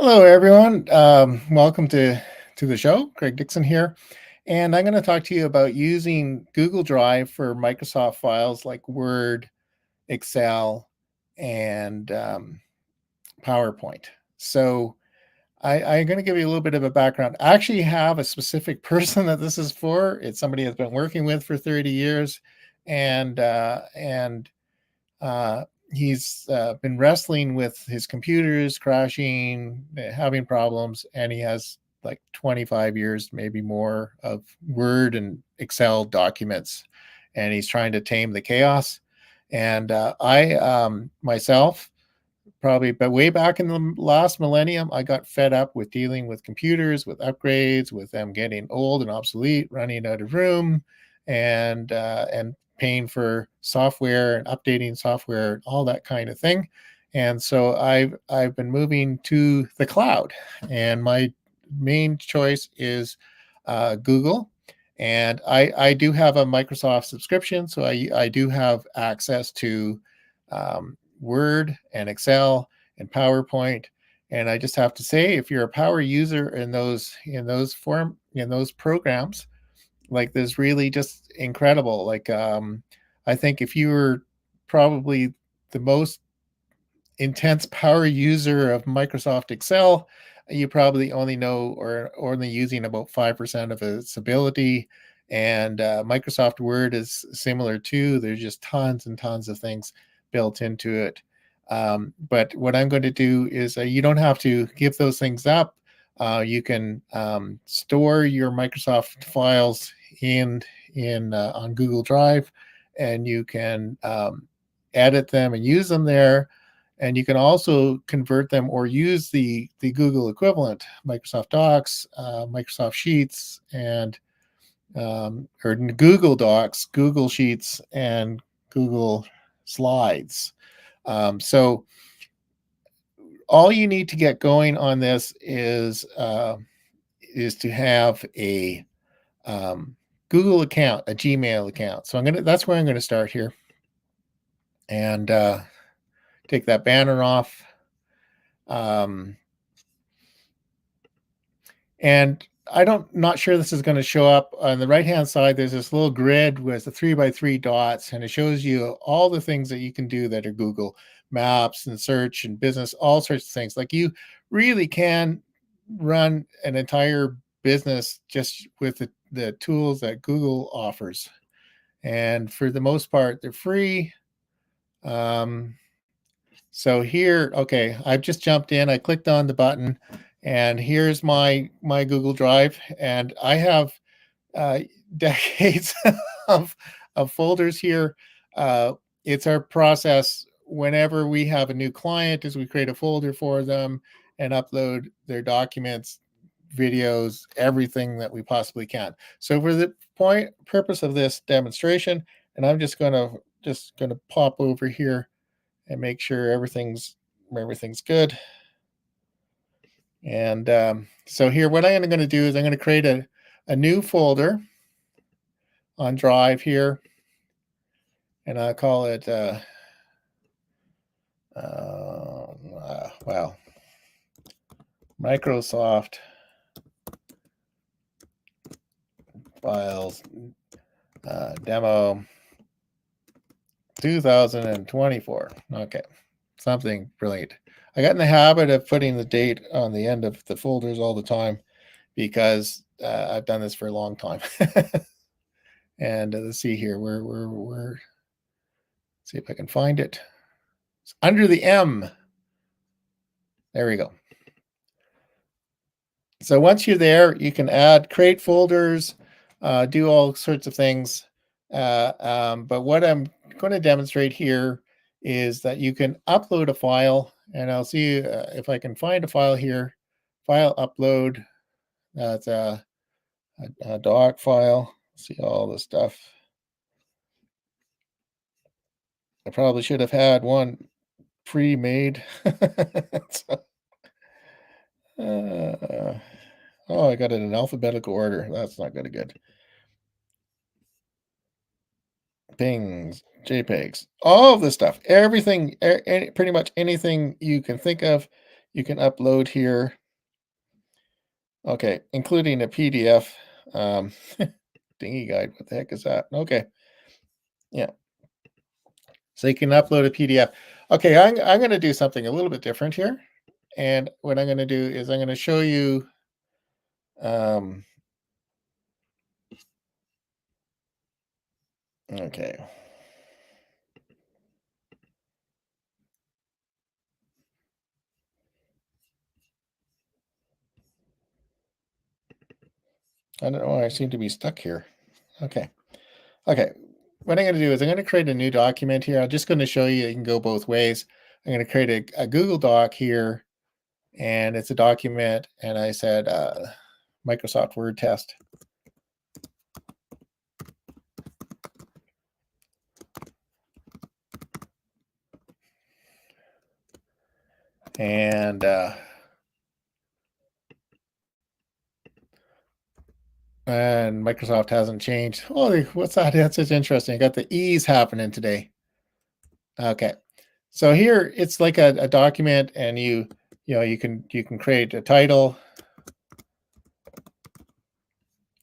Hello, everyone. Welcome to the show. Craig Dixon here, and I'm going to talk to you about using Google Drive for Microsoft files like Word, Excel, and PowerPoint. So I'm going to give you a little bit of a background. I actually have a specific person that this is for. It's somebody I've been working with for 30 years, and uh, he's been wrestling with his computers crashing, having problems, and he has like 25 years, maybe more, of Word and Excel documents, and he's trying to tame the chaos. And I myself, probably, but way back in the last millennium, I got fed up with dealing with computers, with upgrades, with them getting old and obsolete, running out of room, and paying for software and updating software and all that kind of thing. And so I've been moving to the cloud, and my main choice is Google. And I do have a Microsoft subscription, so I do have access to Word and Excel and PowerPoint. And I just have to say, if you're a power user in those programs, like, there's really just incredible. Like, I think if you were probably the most intense power user of Microsoft Excel, you probably only know or only using about 5% of its ability. And Microsoft Word is similar too. There's just tons and tons of things built into it. But what I'm going to do is you don't have to give those things up. You can store your Microsoft files in on Google Drive, and you can edit them and use them there, and you can also convert them or use the Google equivalent, Microsoft Docs, Microsoft Sheets, and or Google Docs, Google Sheets, and Google Slides. So all you need to get going on this is to have a Google account, a Gmail account. So that's where I'm gonna start here, and take that banner off. Um, And I don't not sure this is going to show up on the right hand side. There's this little grid with the 3 by 3 dots, and it shows you all the things that you can do that are Google Maps and search and business, all sorts of things. Like, you really can run an entire business just with the tools that Google offers. And for the most part, they're free. Um, so here, okay, I've just jumped in. I clicked on the button, and here's my Google Drive, and I have uh, decades of of folders here. Uh, it's our process whenever we have a new client, is we create a folder for them and upload their documents, videos, everything that we possibly can. So for the point purpose of this demonstration, and I'm just gonna pop over here and make sure everything's good. And so here, what I'm going to do is I'm going to create a new folder on Drive here, and I'll call it well, Microsoft Files Demo 2024. Okay, something brilliant. I got in the habit of putting the date on the end of the folders all the time because I've done this for a long time. And let's see here, where see if I can find it. It's under the M. There we go. So once you're there, you can create folders, do all sorts of things. But what I'm going to demonstrate here is that you can upload a file, and I'll see if I can find a file here. File upload. That's a doc file. See all the stuff. I probably should have had one pre-made. So, oh, I got it in alphabetical order. That's not gonna good. Things, JPEGs, all of this stuff, everything, pretty much anything you can think of, you can upload here. Okay, including a PDF. Um, Dingy guide. What the heck is that? Okay, yeah. So you can upload a PDF. Okay, I'm going to do something a little bit different here. And what I'm going to do is I'm going to show you. Um, okay. I don't know why I seem to be stuck here. Okay. Okay. What I'm going to do is I'm going to create a new document here. I'm just going to show you it can go both ways. I'm going to create a Google Doc here, and it's a document. And I said Microsoft Word test. And Microsoft hasn't changed. Holy, what's that? That's just interesting. I got the E's happening today. Okay. So here it's like a document, and you can create a title.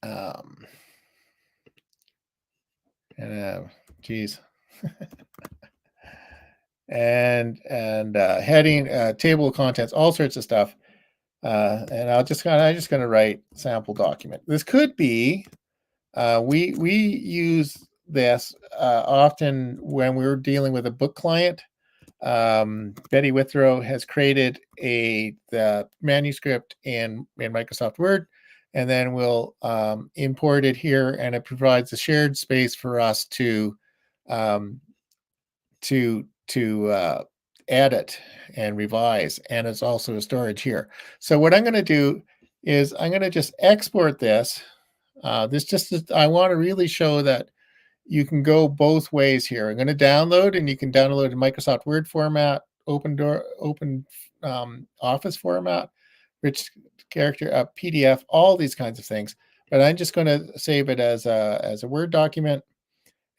Um, and geez. and heading, table of contents, all sorts of stuff. And I'm just gonna write sample document. This could be we use this often when we're dealing with a book client. Betty Withrow has created the manuscript in Microsoft Word, and then we'll import it here, and it provides a shared space for us um, to edit and revise, and it's also a storage here. So what I'm going to do is I'm going to just export this. I want to really show that you can go both ways here. I'm going to download, and you can download in Microsoft Word format, open Office format, rich character, PDF, all these kinds of things. But I'm just going to save it as a Word document,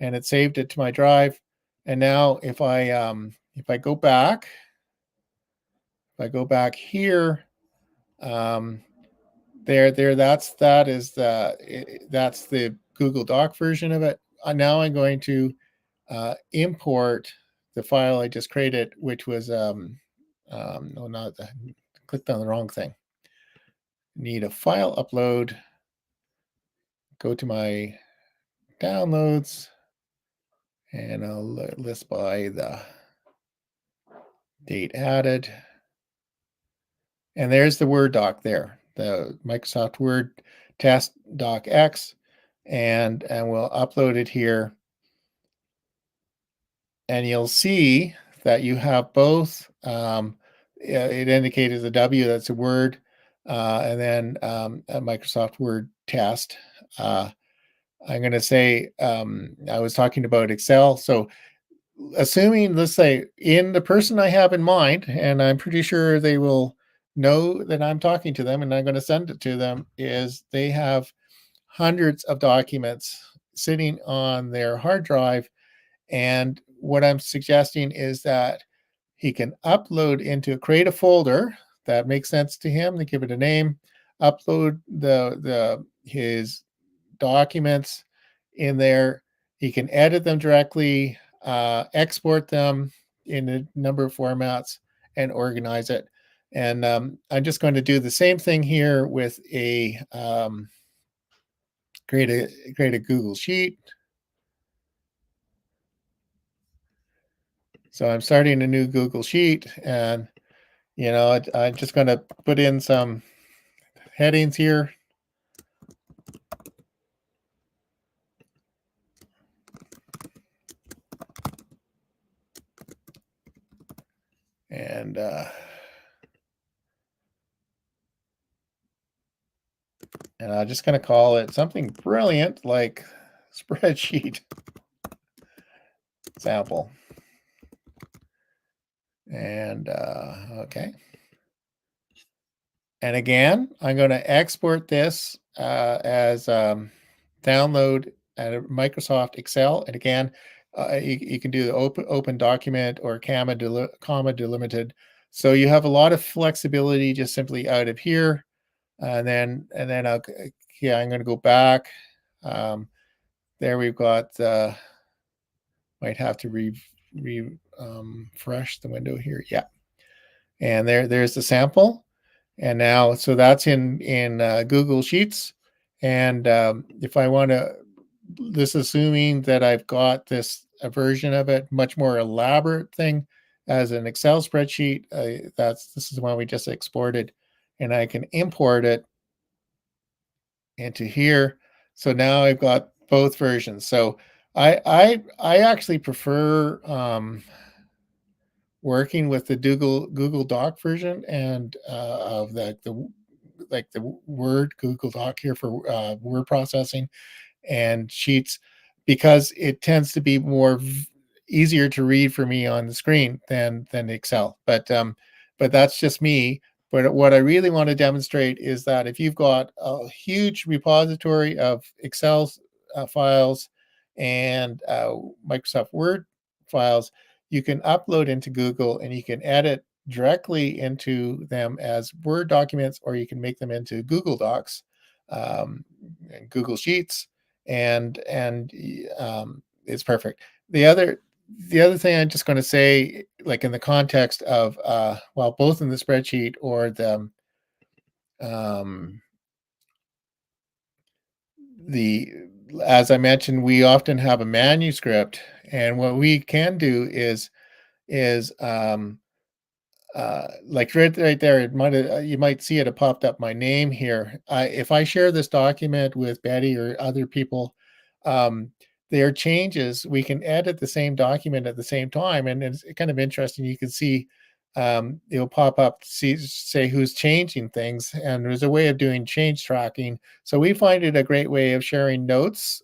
and it saved it to my drive. And now if I go back, here, um, that's the Google Doc version of it. Now I'm going to import the file I just created, which was no, not clicked on the wrong thing. Need a file upload. Go to my downloads, and I'll list by the date added. And there's the Word doc there, the Microsoft Word test doc X, and we'll upload it here. And you'll see that you have both. It indicated the W, that's a Word, and then a Microsoft Word test. I'm going to say I was talking about Excel. So assuming, let's say, in the person I have in mind, and I'm pretty sure they will know that I'm talking to them and I'm going to send it to them, is they have hundreds of documents sitting on their hard drive. And what I'm suggesting is that he can create a folder that makes sense to him, to give it a name, upload his documents in there. He can edit them directly, export them in a number of formats, and organize it. And I'm just going to do the same thing here with create a Google Sheet. So I'm starting a new Google Sheet, and I'm just going to put in some headings here. And I'm just going to call it something brilliant like spreadsheet sample. And okay. And again, I'm going to export this as download at a Microsoft Excel. And again, you can do the open document or comma delimited. So you have a lot of flexibility just simply out of here. And then yeah, I'm going to go back. There we've got, might have to refresh the window here. Yeah. And there's the sample. And now, so that's in Google Sheets. And if I want to, this assuming that I've got this a version of it, much more elaborate thing as an Excel spreadsheet. This is the one we just exported, and I can import it into here. So now I've got both versions. So I actually prefer working with the Google Doc version and of the Word Google Doc here for word processing and Sheets, because it tends to be easier to read for me on the screen than Excel. But that's just me. But what I really want to demonstrate is that if you've got a huge repository of Excel files and Microsoft Word files, you can upload into Google and you can edit directly into them as Word documents, or you can make them into Google Docs and Google Sheets, and it's perfect. The other thing I'm just going to say, like in the context of well, both in the spreadsheet or um, the as I mentioned, we often have a manuscript, and what we can do is like right there, it might you might see it popped up my name here. If I share this document with Betty or other people, um, their changes, we can edit the same document at the same time, and it's kind of interesting. You can see it'll pop up to say who's changing things, and there's a way of doing change tracking. So we find it a great way of sharing notes.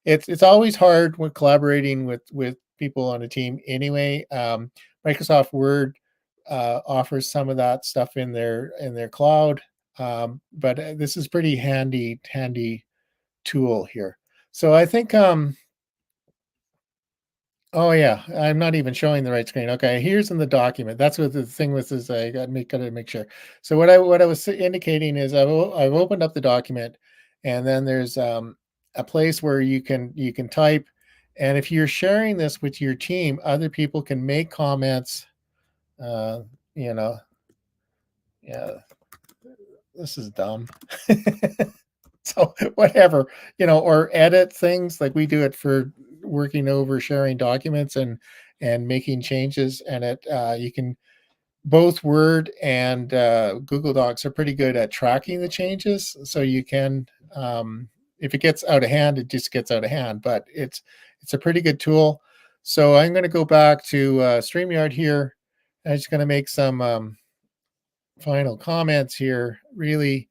It's always hard when collaborating with people on a team anyway. Microsoft Word offers some of that stuff in their cloud. But this is pretty handy tool here. So I think oh yeah, I'm not even showing the right screen. Okay, here's in the document. That's what the thing was is I gotta make sure. So what I was indicating is I've opened up the document, and then there's a place where you can type, and if you're sharing this with your team, other people can make comments. Uh, you know, yeah, this is dumb. So whatever, or edit things like we do it for working over sharing documents and making changes. And you can, both Word and Google Docs are pretty good at tracking the changes. So you can, if it gets out of hand, it just gets out of hand. But it's a pretty good tool. So I'm going to go back to StreamYard here. I'm just going to make some final comments here. Really,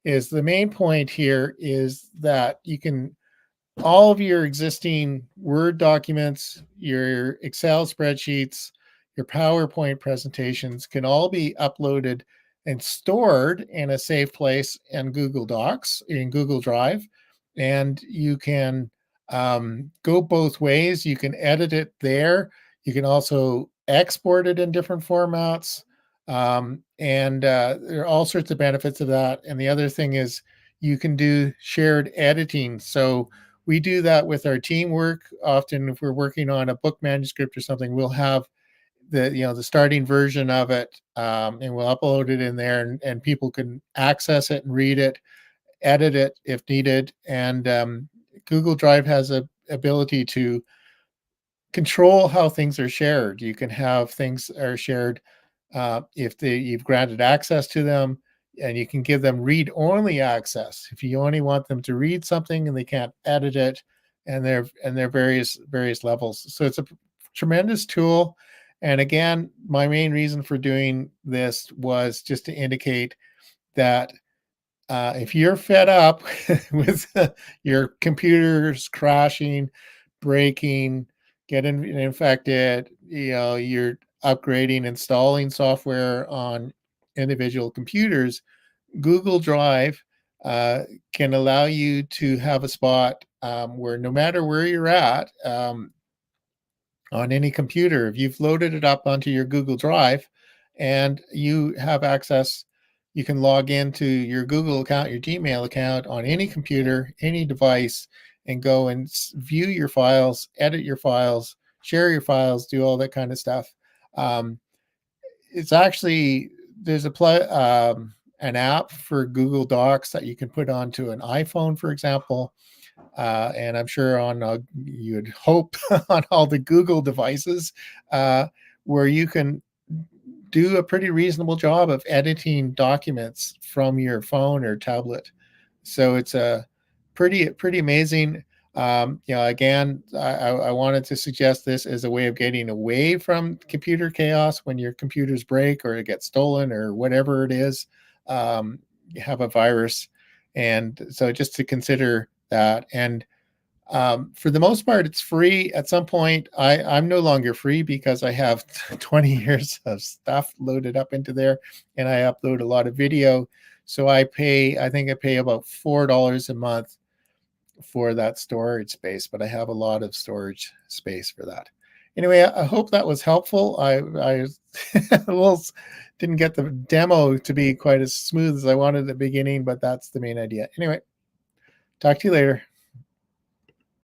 is the main point here is that you can, all of your existing Word documents, your Excel spreadsheets, your PowerPoint presentations can all be uploaded and stored in a safe place in Google Docs, in Google Drive. And you can go both ways. You can edit it there. You can also export it in different formats. And there are all sorts of benefits of that. And the other thing is you can do shared editing. So we do that with our teamwork. Often, if we're working on a book manuscript or something, we'll have the starting version of it, and we'll upload it in there, and people can access it and read it, edit it if needed. And Google Drive has a ability to control how things are shared. You can have things are shared if you've granted access to them, and you can give them read-only access if you only want them to read something and they can't edit it, and they're various levels. So it's a tremendous tool. And again, my main reason for doing this was just to indicate that if you're fed up with your computers crashing, breaking, getting infected, you're upgrading, installing software on individual computers, Google Drive can allow you to have a spot where no matter where you're at on any computer, if you've loaded it up onto your Google Drive and you have access. You can log into your Google account, your Gmail account on any computer, any device, and go and view your files, edit your files, share your files, do all that kind of stuff. Um, it's actually there's an app for Google Docs that you can put onto an iPhone, for example, and I'm sure on you'd hope on all the Google devices, where you can do a pretty reasonable job of editing documents from your phone or tablet. So it's a pretty amazing. Again, I wanted to suggest this as a way of getting away from computer chaos when your computers break or it gets stolen or whatever it is. You have a virus, and so just to consider that. And for the most part, it's free. At some point, I'm no longer free because I have 20 years of stuff loaded up into there, and I upload a lot of video. So I think I pay about $4 a month for that storage space, but I have a lot of storage space for that. Anyway, I hope that was helpful. I well, didn't get the demo to be quite as smooth as I wanted at the beginning, but that's the main idea. Anyway, talk to you later.